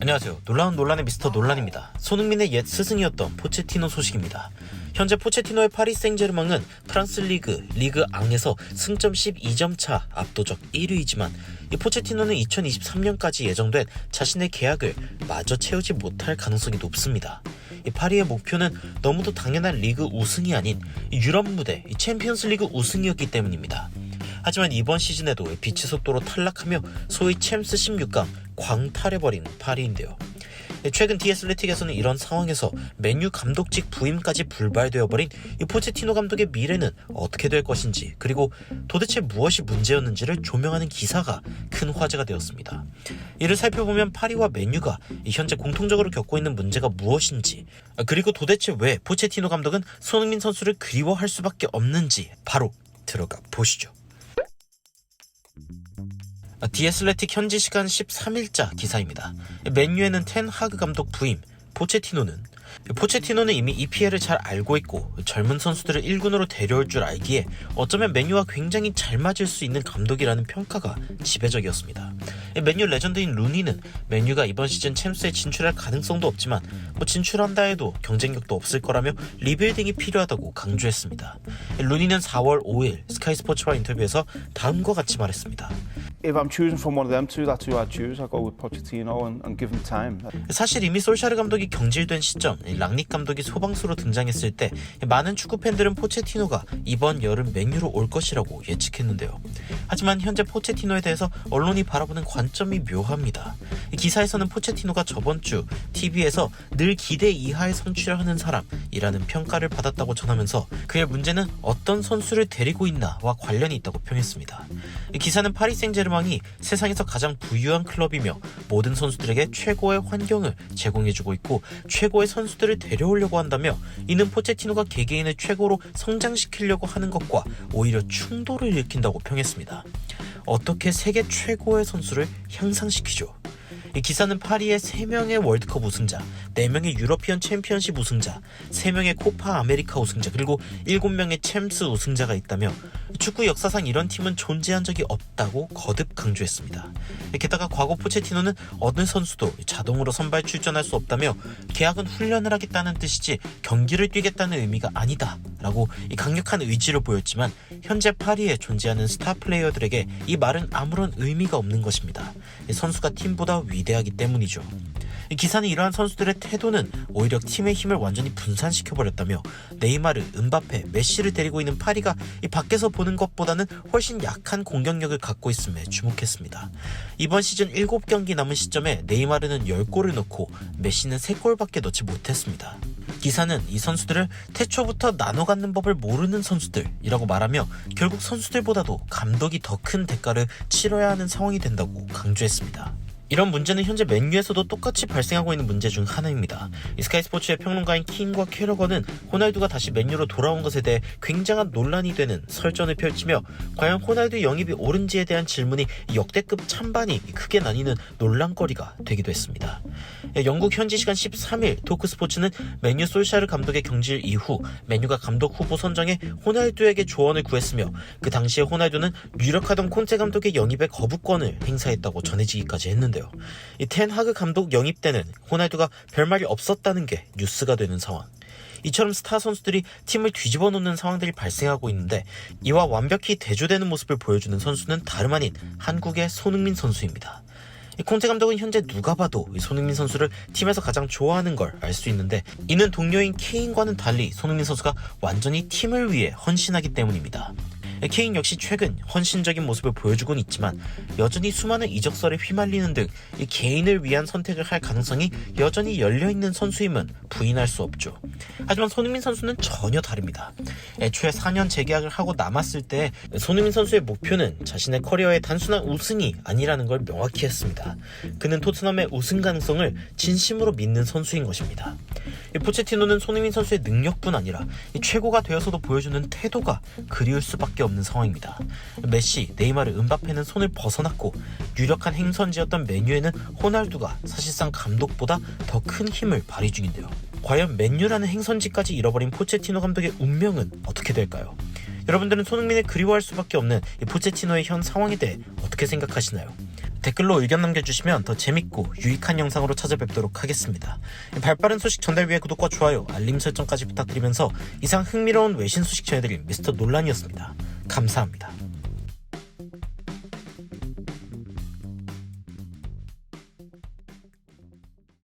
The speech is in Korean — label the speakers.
Speaker 1: 안녕하세요. 놀라운 논란의 미스터 논란입니다. 손흥민의 옛 스승이었던 포체티노 소식입니다. 현재 포체티노의 파리 생제르맹은 프랑스 리그 앙에서 승점 12점 차 압도적 1위이지만 이 포체티노는 2023년까지 예정된 자신의 계약을 마저 채우지 못할 가능성이 높습니다. 이 파리의 목표는 너무도 당연한 리그 우승이 아닌 유럽 무대 챔피언스 리그 우승이었기 때문입니다. 하지만 이번 시즌에도 빛의 속도로 탈락하며 소위 챔스 16강 광탈해버린 파리인데요. 최근 디애슬레틱에서는 이런 상황에서 맨유 감독직 부임까지 불발되어버린 이 포체티노 감독의 미래는 어떻게 될 것인지, 그리고 도대체 무엇이 문제였는지를 조명하는 기사가 큰 화제가 되었습니다. 이를 살펴보면 파리와 맨유가 현재 공통적으로 겪고 있는 문제가 무엇인지, 그리고 도대체 왜 포체티노 감독은 손흥민 선수를 그리워할 수밖에 없는지 바로 들어가 보시죠. 디애슬레틱 현지 시간 13일자 기사입니다. 맨유에는 텐 하그 감독 부임, 포체티노는 이미 EPL을 잘 알고 있고 젊은 선수들을 1군으로 데려올 줄 알기에 어쩌면 맨유와 굉장히 잘 맞을 수 있는 감독이라는 평가가 지배적이었습니다. 맨유 레전드인 루니는 맨유가 이번 시즌 챔스에 진출할 가능성도 없지만 진출한다 해도 경쟁력도 없을 거라며 리빌딩이 필요하다고 강조했습니다. 루니는 4월 5일 스카이 스포츠와 인터뷰에서 다음과 같이 말했습니다.
Speaker 2: If I'm choosing from one of them two, that's who I'd choose. I'd go with Pochettino and give him time.
Speaker 1: 사실 이미 솔샤르 감독이 경질된 시점, 랑닉 감독이 소방수로 등장했을 때 많은 축구 팬들은 포체티노가 이번 여름 맨유로 올 것이라고 예측했는데요. 하지만 현재 포체티노에 대해서 언론이 바라보는 관점이 묘합니다. 기사에서는 포체티노가 저번 주 TV에서 늘 기대 이하의 선취를 하는 사람이라는 평가를 받았다고 전하면서 그의 문제는 어떤 선수를 데리고 있나와 관련이 있다고 평했습니다. 기사는 파리 생제르맹이 세상에서 가장 부유한 클럽이며 모든 선수들에게 최고의 환경을 제공해주고 있고 최고의 선수들을 데려오려고 한다며 이는 포체티노가 개개인을 최고로 성장시키려고 하는 것과 오히려 충돌을 일으킨다고 평했습니다. 어떻게 세계 최고의 선수를 향상시키죠? 이 기사는 파리의 3명의 월드컵 우승자, 4명의 유러피언 챔피언십 우승자, 3명의 코파 아메리카 우승자, 그리고 7명의 챔스 우승자가 있다며 축구 역사상 이런 팀은 존재한 적이 없다고 거듭 강조했습니다. 게다가 과거 포체티노는 어느 선수도 자동으로 선발 출전할 수 없다며 계약은 훈련을 하겠다는 뜻이지 경기를 뛰겠다는 의미가 아니다 라고 강력한 의지를 보였지만 현재 파리에 존재하는 스타 플레이어들에게 이 말은 아무런 의미가 없는 것입니다. 선수가 팀보다 위대하기 때문이죠. 기사는 이러한 선수들의 태도는 오히려 팀의 힘을 완전히 분산시켜버렸다며 네이마르, 은바페, 메시를 데리고 있는 파리가 이 밖에서 보는 것보다는 훨씬 약한 공격력을 갖고 있음에 주목했습니다. 이번 시즌 7경기 남은 시점에 네이마르는 10골을 넣고 메시는 3골밖에 넣지 못했습니다. 기사는 이 선수들을 태초부터 나눠 갖는 법을 모르는 선수들이라고 말하며 결국 선수들보다도 감독이 더 큰 대가를 치러야 하는 상황이 된다고 강조했습니다. 이런 문제는 현재 맨유에서도 똑같이 발생하고 있는 문제 중 하나입니다. 스카이 스포츠의 평론가인 킹과 캐러건은 호날두가 다시 맨유로 돌아온 것에 대해 굉장한 논란이 되는 설전을 펼치며 과연 호날두 영입이 옳은지에 대한 질문이 역대급 찬반이 크게 나뉘는 논란거리가 되기도 했습니다. 영국 현지 시간 13일 토크스포츠는 맨유 솔샤르 감독의 경질 이후 맨유가 감독 후보 선정에 호날두에게 조언을 구했으며 그 당시에 호날두는 유력하던 콘테 감독의 영입에 거부권을 행사했다고 전해지기까지 했는데요. 이 텐 하그 감독 영입 때는 호날두가 별말이 없었다는 게 뉴스가 되는 상황. 이처럼 스타 선수들이 팀을 뒤집어 놓는 상황들이 발생하고 있는데 이와 완벽히 대조되는 모습을 보여주는 선수는 다름 아닌 한국의 손흥민 선수입니다. 콘테 감독은 현재 누가 봐도 손흥민 선수를 팀에서 가장 좋아하는 걸 알 수 있는데 이는 동료인 케인과는 달리 손흥민 선수가 완전히 팀을 위해 헌신하기 때문입니다. 케인 역시 최근 헌신적인 모습을 보여주곤 있지만 여전히 수많은 이적설에 휘말리는 등 이 개인을 위한 선택을 할 가능성이 여전히 열려있는 선수임은 부인할 수 없죠. 하지만 손흥민 선수는 전혀 다릅니다. 애초에 4년 재계약을 하고 남았을 때 손흥민 선수의 목표는 자신의 커리어의 단순한 우승이 아니라는 걸 명확히 했습니다. 그는 토트넘의 우승 가능성을 진심으로 믿는 선수인 것입니다. 포체티노는 손흥민 선수의 능력뿐 아니라 최고가 되어서도 보여주는 태도가 그리울 수밖에 없는 상황입니다. 메시, 네이마르, 은바페는 손을 벗어났고 유력한 행선지였던 맨유에는 호날두가 사실상 감독보다 더 큰 힘을 발휘 중인데요. 과연 맨유라는 행선지까지 잃어버린 포체티노 감독의 운명은 어떻게 될까요? 여러분들은 손흥민을 그리워할 수밖에 없는 이 포체티노의 현 상황에 대해 어떻게 생각하시나요? 댓글로 의견 남겨주시면 더 재밌고 유익한 영상으로 찾아뵙도록 하겠습니다. 발빠른 소식 전달 위해 구독과 좋아요, 알림 설정까지 부탁드리면서 이상 흥미로운 외신 소식 전해드린 미스터 논란이었습니다. 감사합니다.